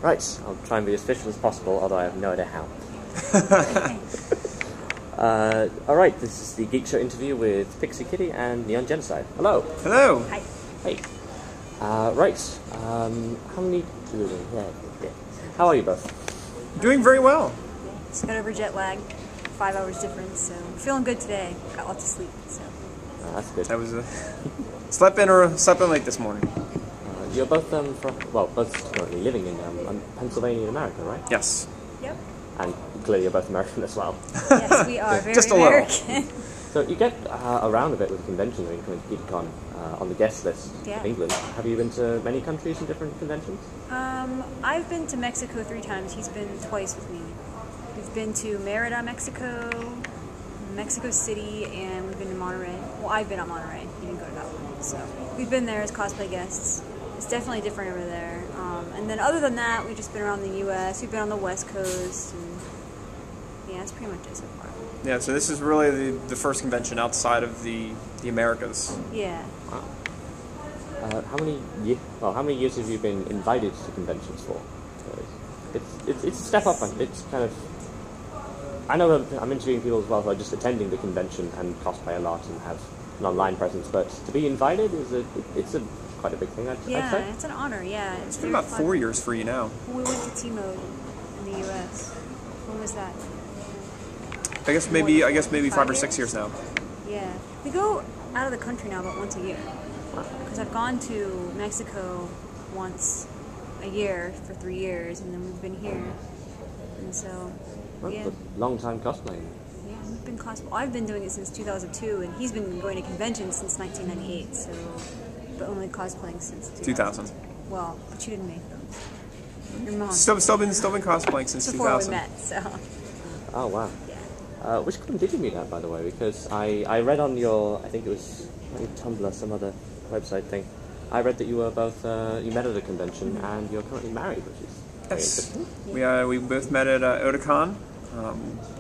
Right, I'll try and be as official as possible, although I have no idea how. Alright, this is the Geek Show interview with Pixie, Kitty, and Neon Genocide. Hello! Hello! Hi. Hey. Right, how many... Yeah. How are you both? Doing very well. Just got over jet lag, 5 hours difference, so I'm feeling good today. Got lots of sleep, so. That's good. That was slept in late this morning. You're both both currently living in Pennsylvania, America, right? Yes. Yep. And clearly you're both American as well. Yes, we are very Just a American. So you get around a bit with the convention when you come into Kitacon on the guest list of England. Have you been to many countries and different conventions? I've been to Mexico 3 times. He's been twice with me. We've been to Merida, Mexico City, and we've been to Monterey. Well, I've been on Monterey. He didn't go to that one. So we've been there as cosplay guests. It's definitely different over there. And then other than that, we've just been around the U.S. We've been on the West Coast. And yeah, that's pretty much it so far. Yeah, so this is really the first convention outside of the Americas. Yeah. Wow. How many years have you been invited to conventions for? It's a step up. It's kind of... I know I'm interviewing people as well who are just attending the convention and cosplay a lot and have an online presence, but to be invited it's quite a big thing, I'd say. Yeah, it's an honor, yeah. It's been about 4 years for you now. We went to T-Mode in the U.S. When was that? I guess maybe 5 or 6 years now. Yeah. We go out of the country now about once a year. Because I've gone to Mexico once a year for 3 years, and then we've been here. And so, yeah. That's a long time cosplaying. Yeah, we've been I've been doing it since 2002, and he's been going to conventions since 1998, so... But only cosplaying since 2000. Well, but you didn't make them. Your mom. Still been cosplaying since before 2000. we met, so... Oh, wow. Yeah. Which con did you meet at, by the way? Because I read on your, I think it was Tumblr, some other website thing, I read that you were both, you met at a convention and you're currently married, which is very interesting. We both met at Otakon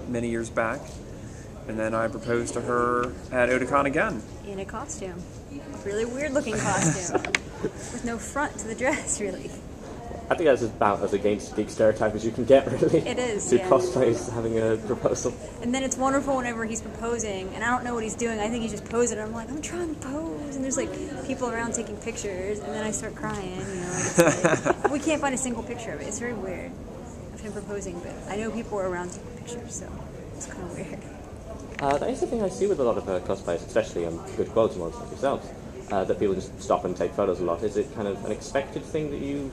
many years back, and then I proposed to her at Otakon again. In a costume. A really weird looking costume. With no front to the dress, really. I think that's about as against geek stereotype as you can get, really. It is, Two yeah. cosplays having a proposal. And then it's wonderful whenever he's proposing, and I don't know what he's doing. I think he's just posing, and I'm like, I'm trying to pose, and there's like people around taking pictures, and then I start crying, you know. It's like, we can't find a single picture of it. It's very weird of him proposing, but I know people are around taking pictures, so it's kind of weird. That is the thing I see with a lot of cosplayers, especially good quality ones like yourselves, that people just stop and take photos a lot. Is it kind of an expected thing that you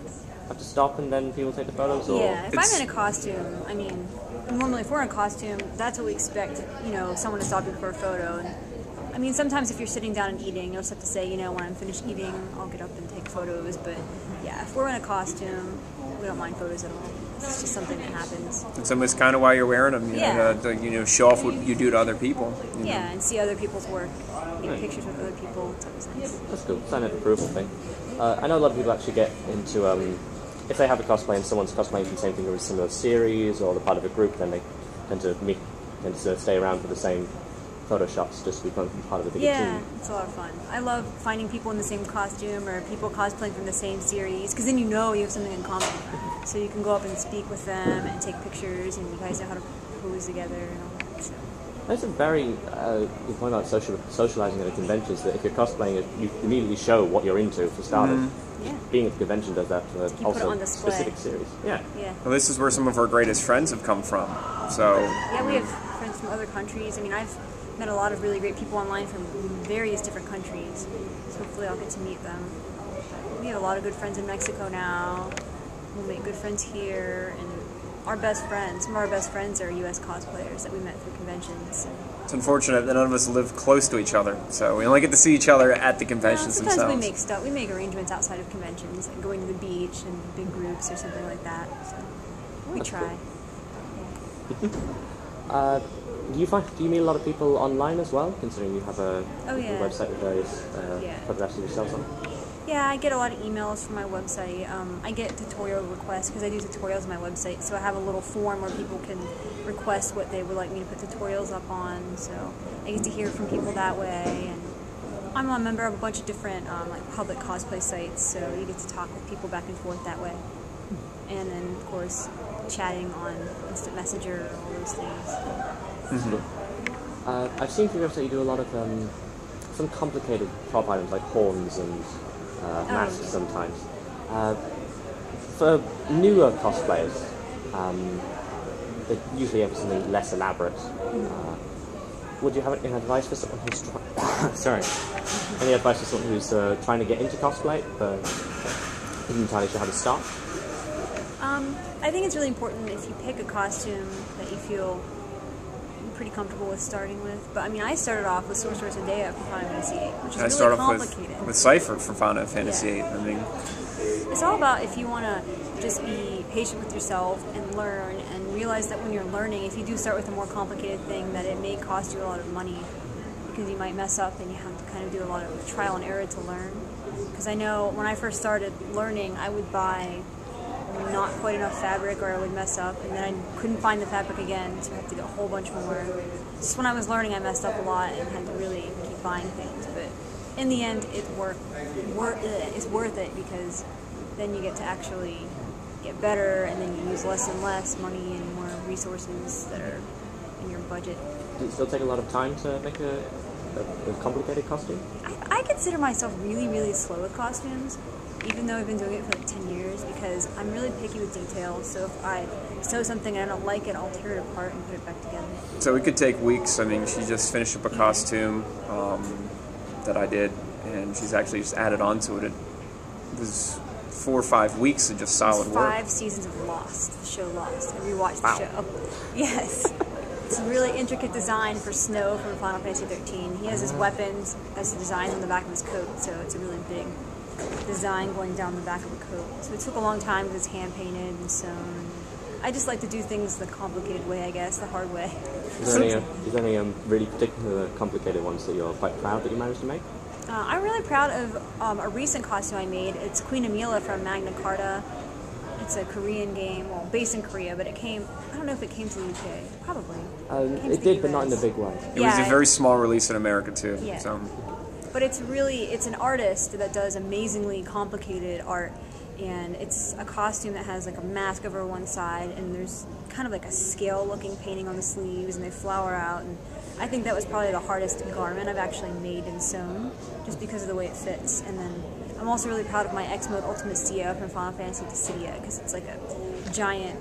have to stop and then people take the photos? Or? Yeah, if I'm in a costume, I mean, normally if we're in a costume, that's what we expect, you know, someone to stop you for a photo. And I mean, sometimes if you're sitting down and eating, you'll just have to say, you know, when I'm finished eating, I'll get up and take photos. But yeah, if we're in a costume, we don't mind photos at all. It's just something that happens. It's almost kind of why you're wearing them, you know, show off what you do to other people. Yeah, and see other people's work, get pictures with other people. It's always nice. That's cool. Sign of approval thing. I know a lot of people actually get into, if they have a cosplay and someone's cosplaying from the same thing or a similar series or they're part of a group, then they tend to stay around for the same photo shots just to become part of the bigger team. Yeah, it's a lot of fun. I love finding people in the same costume or people cosplaying from the same series, because then you know you have something in common. So you can go up and speak with them and take pictures, and you guys know how to pose together and all that. So. That's a very good point about socializing at a convention, is that if you're cosplaying, you immediately show what you're into for starters. Yeah. Being at the convention does that for also on display. specific series. Yeah. Yeah. Well, this is where some of our greatest friends have come from. So. Yeah, we have friends from other countries. I mean, I've met a lot of really great people online from various different countries. So hopefully I'll get to meet them. We have a lot of good friends in Mexico now. We'll make good friends here, and some of our best friends are U.S. cosplayers that we met through conventions. It's unfortunate that none of us live close to each other, so we only get to see each other at the conventions sometimes themselves. we make arrangements outside of conventions, like going to the beach and big groups or something like that. So we try. Cool. Do you meet a lot of people online as well, considering you have a website with various photographs of yourselves on? Yeah, I get a lot of emails from my website. I get tutorial requests because I do tutorials on my website, so I have a little form where people can request what they would like me to put tutorials up on, so I get to hear from people that way. And I'm a member of a bunch of different like public cosplay sites, so you get to talk with people back and forth that way. And then, of course, chatting on Instant Messenger, all those things. I've seen from your website you do a lot of some complicated prop items like horns and masks sometimes. For newer cosplayers, they usually have something less elaborate. Would you have any advice for someone who's any advice for someone who's trying to get into cosplay but isn't entirely sure how to start? I think it's really important if you pick a costume that you feel pretty comfortable with starting with. But I mean, I started off with Sorceress Zendaya from Final Fantasy VIII, which is really complicated. With Cypher from Final Fantasy VIII. I mean, it's all about if you want to just be patient with yourself and learn and realize that when you're learning, if you do start with a more complicated thing, that it may cost you a lot of money because you might mess up and you have to kind of do a lot of trial and error to learn. Because I know when I first started learning, I would buy not quite enough fabric or I would mess up, and then I couldn't find the fabric again, so I had to get a whole bunch more. Just when I was learning, I messed up a lot and had to really keep buying things, but in the end, it's worth it because then you get to actually get better, and then you use less and less money and more resources that are in your budget. Does it still take a lot of time to make a complicated costume? I consider myself really, really slow with costumes, even though I've been doing it for like 10 years, because I'm really picky with details. So if I sew something and I don't like it, I'll tear it apart and put it back together. So it could take weeks. I mean, she just finished up a costume that I did, and she's actually just added on to it. It was 4 or 5 weeks of just solid work. 5 seasons of Lost, the show Lost. I rewatched the show. Yes. It's a really intricate design for Snow from Final Fantasy XIII. He has his weapons as the designs on the back of his coat, so it's a really big design going down the back of the coat. So it took a long time because it's hand painted and sewn. I just like to do things the complicated way, I guess, the hard way. Is there any really particular complicated ones that you're quite proud that you managed to make? I'm really proud of a recent costume I made. It's Queen Amila from Magna Carta. It's a Korean game, well, based in Korea, but it came, I don't know if it came to the UK. Probably. It did, but not in a big way. It was a very small release in America, too. Yeah. So. But it's an artist that does amazingly complicated art, and it's a costume that has like a mask over one side, and there's kind of like a scale-looking painting on the sleeves, and they flower out, and I think that was probably the hardest garment I've actually made and sewn, just because of the way it fits. And then I'm also really proud of my X-Mode Ultimate Sia from Final Fantasy Dissidia, because it's like a giant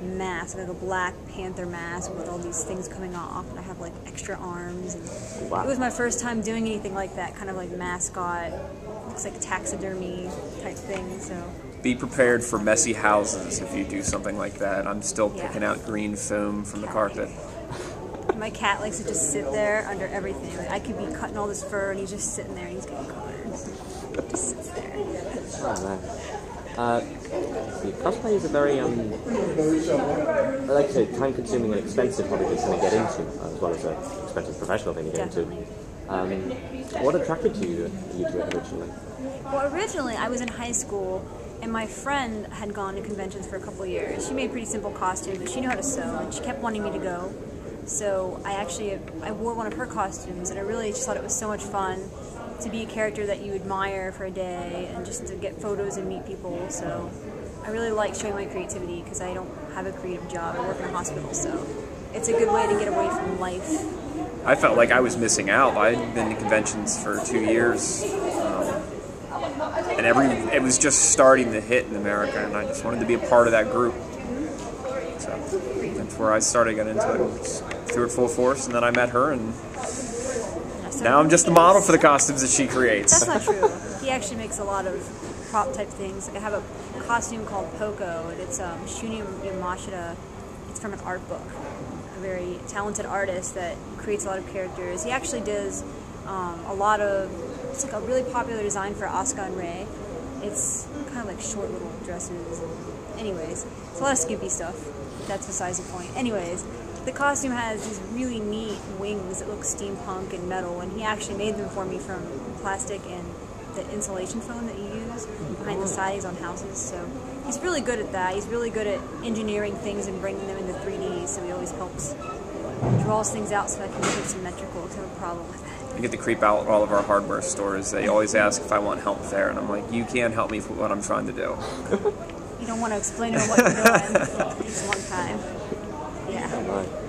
mask, like a Black Panther mask with all these things coming off, and I have like extra arms. And wow. It was my first time doing anything like that, kind of like mascot, looks like taxidermy type thing. So be prepared for messy houses if you do something like that. I'm still picking out green foam from the carpet. My cat likes to just sit there under everything. Like, I could be cutting all this fur, and he's just sitting there, and he's getting colored. Just sits there. Oh man. Cosplay is a very, I like to say, time-consuming and expensive hobby to kind of get into, as well as an expensive professional thing to get Definitely. into. What attracted you to it originally? Well, originally I was in high school, and my friend had gone to conventions for a couple of years. She made pretty simple costumes, but she knew how to sew, and she kept wanting me to go. So I wore one of her costumes, and I really just thought it was so much fun to be a character that you admire for a day and just to get photos and meet people. So I really like showing my creativity because I don't have a creative job. I work in a hospital, so it's a good way to get away from life. I felt like I was missing out. I'd been to conventions for 2 years, and it was just starting to hit in America, and I just wanted to be a part of that group. So that's where I started getting into it. Just threw it full force, and then I met her, and now I'm just the model for the costumes that she creates. That's not true. He actually makes a lot of prop type things. Like I have a costume called Poco, and it's Shuni Yamashita. It's from an art book. A very talented artist that creates a lot of characters. He actually does it's like a really popular design for Asuka and Rei. It's kind of like short little dresses. Anyways, it's a lot of skimpy stuff. That's besides the point. Anyways, the costume has these really neat wings that look steampunk and metal, and he actually made them for me from plastic and the insulation foam that you use behind the sidings on houses. So he's really good at that. He's really good at engineering things and bringing them into 3D, so he always helps draws things out so I can make it symmetrical. I have a problem with that. I get to creep out all of our hardware stores. They always ask if I want help there, and I'm like, you can't help me with what I'm trying to do. You don't want to explain to them what you're doing. It takes a long time. Yeah. Oh my.